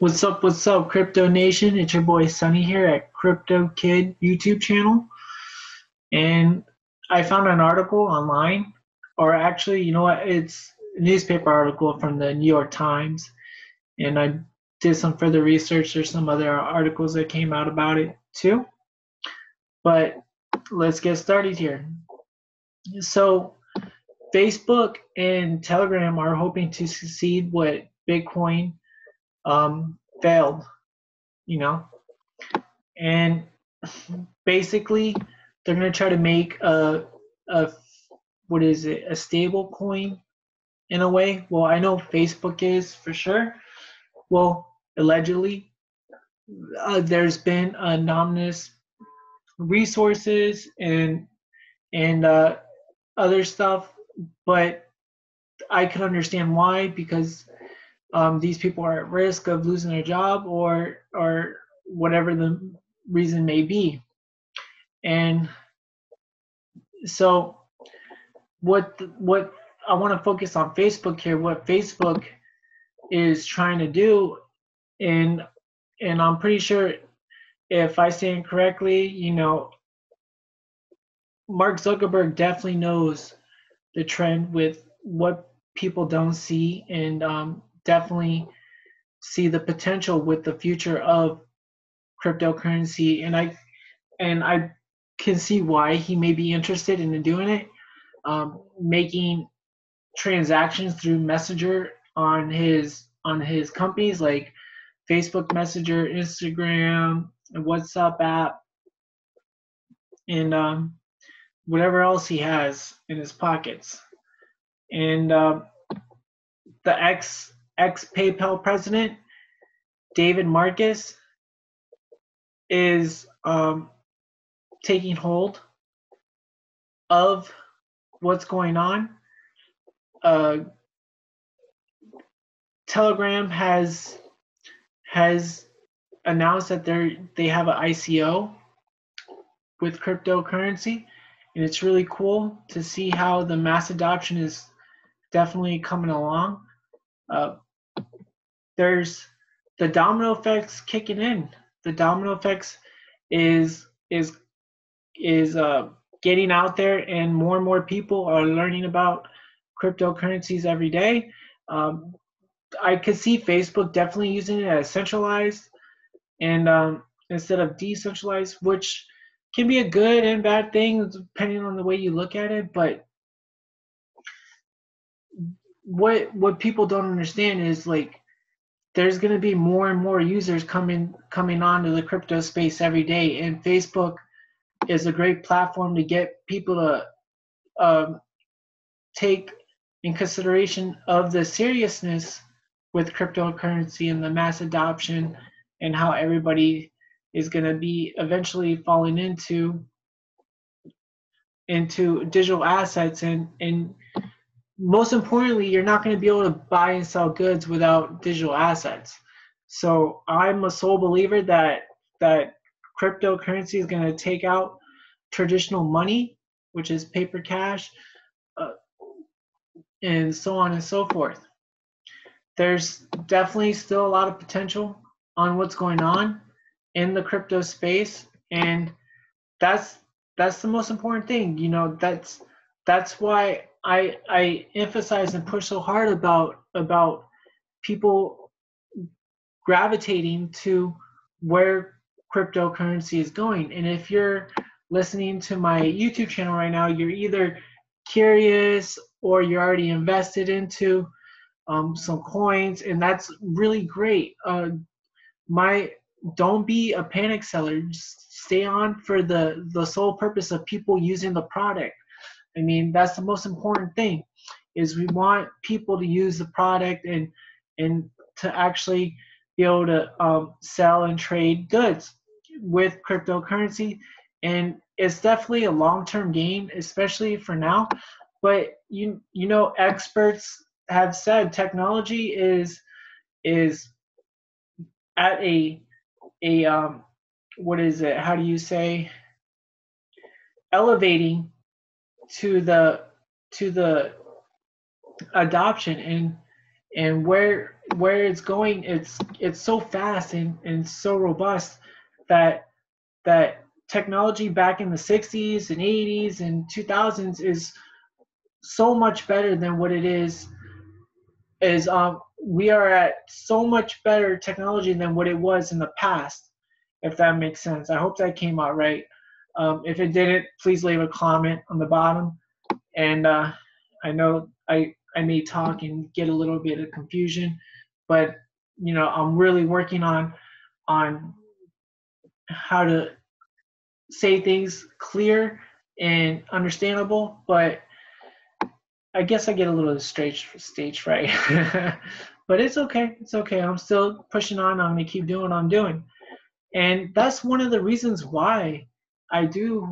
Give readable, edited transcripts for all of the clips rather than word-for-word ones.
What's up, Crypto Nation? It's your boy Sunny here at Crypto Kid YouTube channel. And I found an article online, or actually, you know what? It's a newspaper article from the New York Times. And I did some further research. There's some other articles that came out about it too. But let's get started here. So, Facebook and Telegram are hoping to succeed what Bitcoin failed, you know, and basically they're going to try to make a what is it, a stable coin in a way. Well, I know Facebook is for sure. Well, allegedly, there's been anonymous resources and other stuff, but I can understand why, because these people are at risk of losing their job or whatever the reason may be. And so what I want to focus on Facebook here, what Facebook is trying to do, and I'm pretty sure if I say it correctly, Mark Zuckerberg definitely knows the trend with what people don't see, and definitely see the potential with the future of cryptocurrency, and I can see why he may be interested in doing it, making transactions through Messenger on his companies like Facebook Messenger, Instagram, and WhatsApp app, and whatever else he has in his pockets. And the ex PayPal president David Marcus is taking hold of what's going on. Telegram has announced that they have an ICO with cryptocurrency, and it's really cool to see how the mass adoption is definitely coming along. There's the domino effects kicking in. The domino effects is getting out there, and more people are learning about cryptocurrencies every day. I could see Facebook definitely using it as centralized and instead of decentralized, which can be a good and bad thing depending on the way you look at it. But what people don't understand is, like, there's going to be more and more users coming onto the crypto space every day, and Facebook is a great platform to get people to take in consideration of the seriousness with cryptocurrency and the mass adoption, and how everybody is going to be eventually falling into digital assets, and most importantly, you're not going to be able to buy and sell goods without digital assets. So I'm a sole believer that cryptocurrency is going to take out traditional money, which is paper cash, and so on and so forth. There's definitely still a lot of potential on what's going on in the crypto space, and that's the most important thing. That's why I emphasize and push so hard about people gravitating to where cryptocurrency is going. And if you're listening to my YouTube channel right now, you're either curious or you're already invested into some coins, and that's really great. Don't be a panic seller. Just stay on for the sole purpose of people using the product. I mean, that's the most important thing, is we want people to use the product and to actually be able to sell and trade goods with cryptocurrency. And it's definitely a long-term gain, especially for now. But experts have said technology is at a what is it? How do you say? Elevating to the adoption, and where it's going, it's so fast and so robust that that technology back in the 60s and 80s and 2000s is so much better than what it is we are at so much better technology than what it was in the past, if that makes sense. I hope that came out right. If it didn't, please leave a comment on the bottom. And I know I may talk and get a little bit of confusion, but I'm really working on how to say things clear and understandable. But I guess I get a little stage fright. But it's okay. It's okay. I'm still pushing on. I'm gonna keep doing what I'm doing, and that's one of the reasons why I do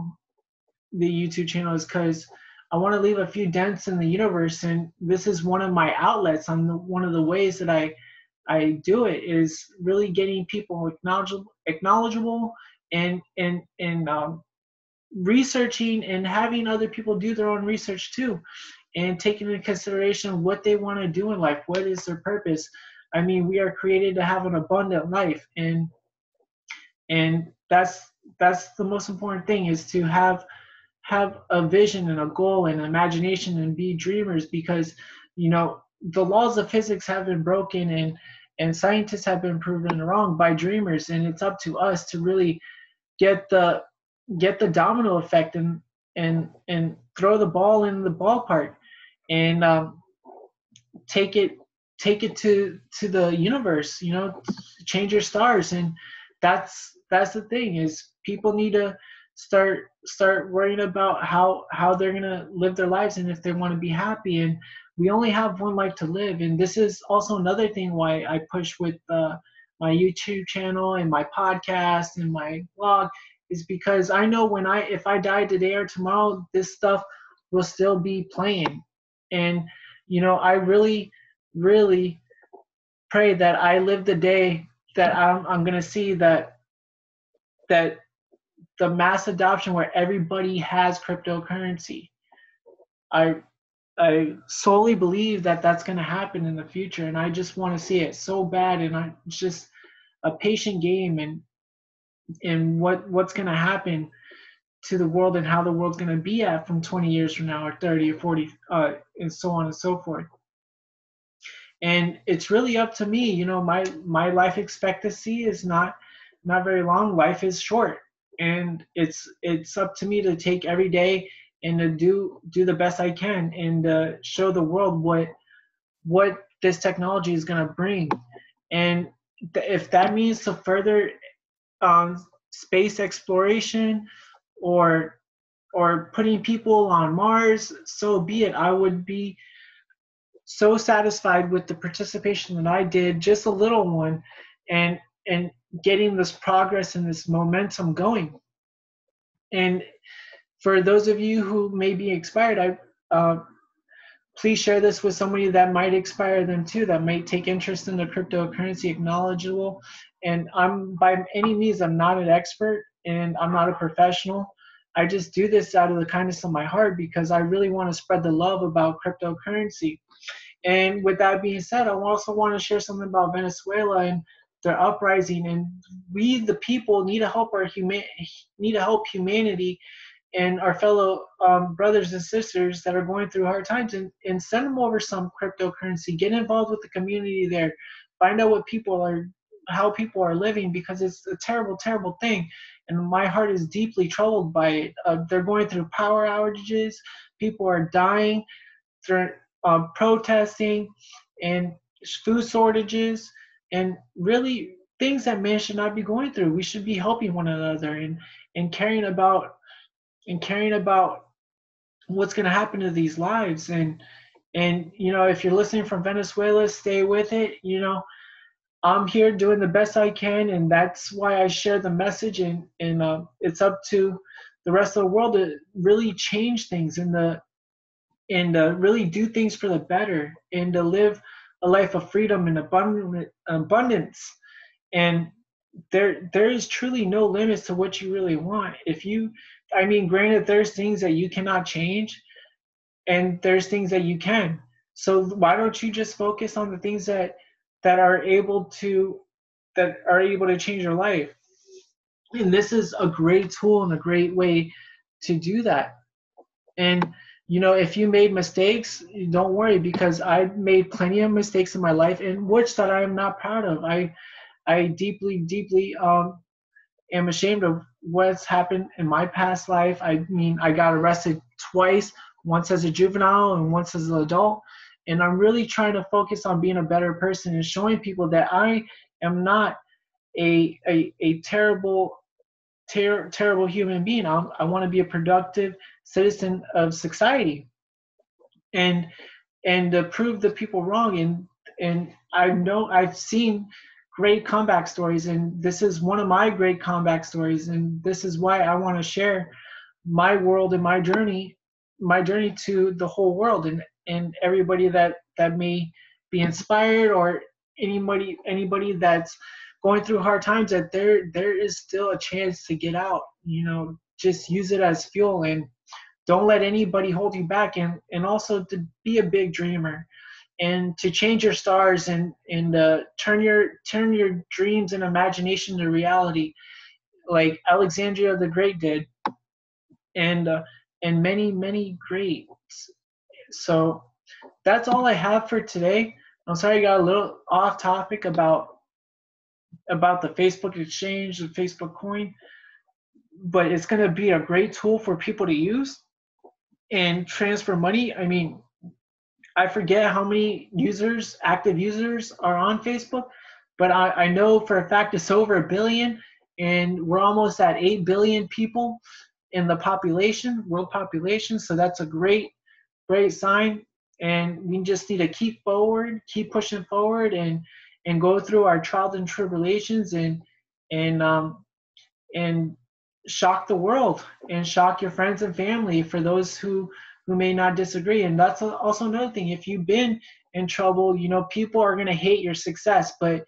the YouTube channel, is because I want to leave a few dents in the universe, and this is one of my outlets. One of the ways that I do it is really getting people acknowledgeable, and researching and having other people do their own research too, and taking into consideration what they want to do in life, what is their purpose. I mean, we are created to have an abundant life, and that's the most important thing, is to have a vision and a goal and imagination and be dreamers, because the laws of physics have been broken, and scientists have been proven wrong by dreamers, and it's up to us to really get the domino effect, and throw the ball in the ballpark, and take it to the universe, change your stars. And that's the thing, is people need to start worrying about how they're going to live their lives, and if they want to be happy. And we only have one life to live. And this is also another thing why I push with my YouTube channel and my podcast and my blog, is because I know if I die today or tomorrow, this stuff will still be playing. And I really, really pray that I live the day that I'm gonna see that the mass adoption where everybody has cryptocurrency. I I solely believe that that's gonna happen in the future, and I just want to see it so bad. And it's just a patient game, and what's gonna happen to the world, and how the world's gonna be at from 20 years from now, or 30 or 40, and so on and so forth. And it's really up to me. My life expectancy is not very long. Life is short, and it's up to me to take every day and to do the best I can, and show the world what this technology is going to bring. And if that means to further space exploration, or putting people on Mars, so be it. I would be so satisfied with the participation that I did, just a little one, and getting this progress and this momentum going. And for those of you who may be inspired, please share this with somebody that might inspire them too, that might take interest in the cryptocurrency, acknowledgeable. And by any means, I'm not an expert, and I'm not a professional. I just do this out of the kindness of my heart, because I really want to spread the love about cryptocurrency. And with that being said, I also want to share something about Venezuela and their uprising. And we, the people, need to help need to help humanity and our fellow brothers and sisters that are going through hard times, and send them over some cryptocurrency. Get involved with the community there. Find out how people are living, because it's a terrible, terrible thing. And my heart is deeply troubled by it. They're going through power outages. People are dying. They're protesting, and food shortages, and really things that man should not be going through. We should be helping one another, and caring about what's going to happen to these lives. And if you're listening from Venezuela, stay with it. I'm here doing the best I can, and that's why I share the message. And it's up to the rest of the world to really change things, and really do things for the better, and to live a life of freedom and abundance. And there is truly no limits to what you really want. Granted, there's things that you cannot change, and there's things that you can. So why don't you just focus on the things that are able to change your life? And this is a great tool and a great way to do that. And if you made mistakes, don't worry, because I made plenty of mistakes in my life, and which that I am not proud of. I deeply, deeply am ashamed of what's happened in my past life. I mean, I got arrested twice, once as a juvenile and once as an adult. And I'm really trying to focus on being a better person and showing people that I am not a terrible human being. I want to be a productive citizen of society, and to prove the people wrong. And I know I've seen great comeback stories, and this is one of my great comeback stories, and this is why I want to share my world and my journey to the whole world, and everybody that may be inspired, or anybody that's going through hard times, that there is still a chance to get out. Just use it as fuel, and don't let anybody hold you back, and also to be a big dreamer, and to change your stars, and turn your dreams and imagination to reality, like Alexandria the Great did, and many greats. So that's all I have for today. I'm sorry I got a little off topic about the Facebook exchange, the Facebook coin, but it's going to be a great tool for people to use and transfer money. I mean, I forget how many active users are on Facebook, but I know for a fact it's over 1 billion, and we're almost at 8 billion people in the world population. So that's a great sign. And we just need to keep pushing forward, and go through our trials and tribulations, and and shock the world, and shock your friends and family, for those who may not disagree. And that's also another thing. If you've been in trouble, people are going to hate your success, but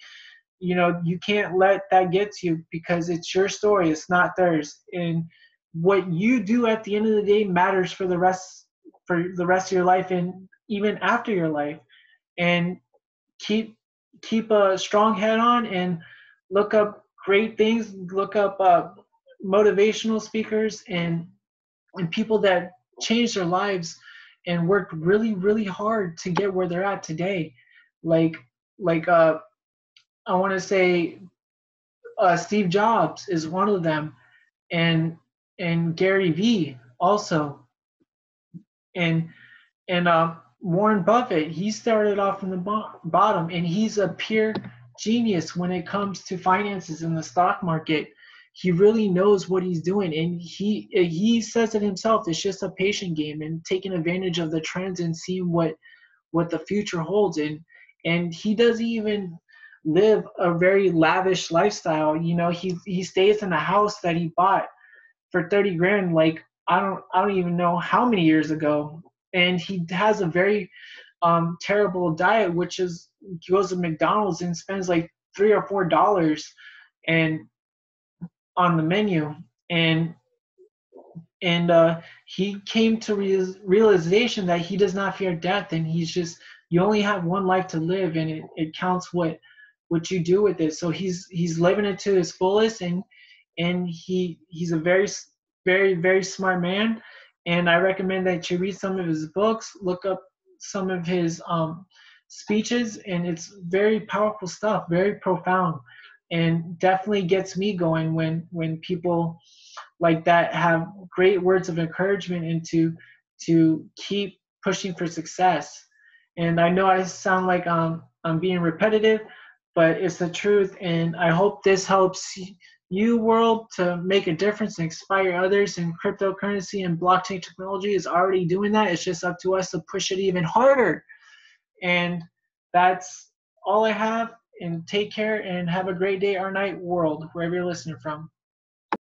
you can't let that get to you, because it's your story, it's not theirs. And what you do at the end of the day matters for the rest of your life, and even after your life. And keep a strong head on, and look up great things, look up motivational speakers, and people that changed their lives and worked really, really hard to get where they're at today. Like I want to say Steve Jobs is one of them, and Gary Vee also, and Warren Buffett. He started off from the bottom, and he's a pure genius when it comes to finances in the stock market. He really knows what he's doing, and he says it himself. It's just a patient game, and taking advantage of the trends, and seeing what the future holds. And he doesn't even live a very lavish lifestyle. He stays in a house that he bought for 30 grand, like I don't even know how many years ago. And he has a very terrible diet, which is he goes to McDonald's and spends like $3 or $4 and on the menu. And he came to realization that he does not fear death, and you only have one life to live, and it counts what you do with it. So he's living it to his fullest, and he's a very, very, very smart man. And I recommend that you read some of his books, look up some of his speeches, and it's very powerful stuff, very profound, and definitely gets me going when people like that have great words of encouragement, and to keep pushing for success. And I know I sound like I'm being repetitive, but it's the truth. And I hope this helps you, world, to make a difference and inspire others. And cryptocurrency and blockchain technology is already doing that. It's just up to us to push it even harder. And that's all I have. And take care, and have a great day or night, world, wherever you're listening from.